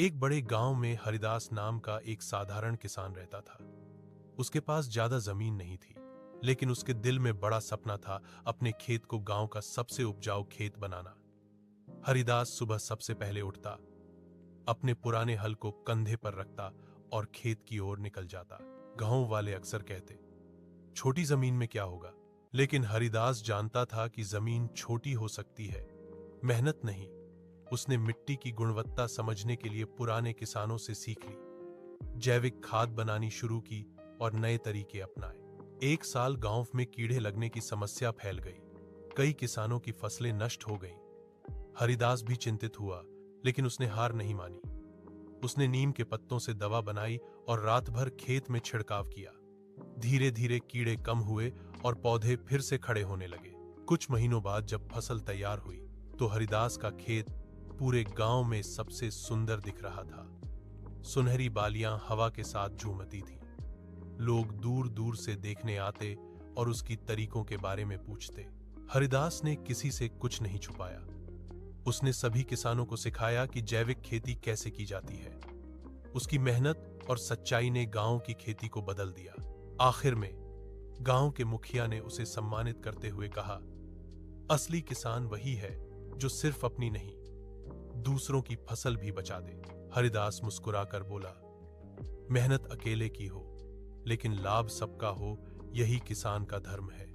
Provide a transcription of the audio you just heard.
एक बड़े गांव में हरिदास नाम का एक साधारण किसान रहता था। उसके पास ज्यादा जमीन नहीं थी, लेकिन उसके दिल में बड़ा सपना था अपने खेत को गांव का सबसे उपजाऊ खेत बनाना। हरिदास सुबह सबसे पहले उठता, अपने पुराने हल को कंधे पर रखता और खेत की ओर निकल जाता। गांव वाले अक्सर कहते, छोटी जमीन में क्या होगा, लेकिन हरिदास जानता था कि जमीन छोटी हो सकती है, मेहनत नहीं। उसने मिट्टी की गुणवत्ता समझने के लिए पुराने किसानों से सीख ली, जैविक खाद बनानी शुरू की और नए तरीके अपनाए। एक साल गांव में कीड़े लगने की समस्या फैल गई, कई किसानों की फसलें नष्ट हो गईं। हरिदास भी चिंतित हुआ, लेकिन उसने हार नहीं मानी। उसने नीम के पत्तों से दवा बनाई और रात भर खेत में छिड़काव किया। धीरे धीरे कीड़े कम हुए और पौधे फिर से खड़े होने लगे। कुछ महीनों बाद जब फसल तैयार हुई, तो हरिदास का खेत पूरे गांव में सबसे सुंदर दिख रहा था। सुनहरी बालियां हवा के साथ झूमती थीं। लोग दूर दूर से देखने आते और उसकी तरीकों के बारे में पूछते। हरिदास ने किसी से कुछ नहीं छुपाया। उसने सभी किसानों को सिखाया कि जैविक खेती कैसे की जाती है। उसकी मेहनत और सच्चाई ने गांव की खेती को बदल दिया। आखिर में गांव के मुखिया ने उसे सम्मानित करते हुए कहा, असली किसान वही है जो सिर्फ अपनी नहीं, दूसरों की फसल भी बचा दे। हरिदास मुस्कुराकर बोला, मेहनत अकेले की हो, लेकिन लाभ सबका हो, यही किसान का धर्म है।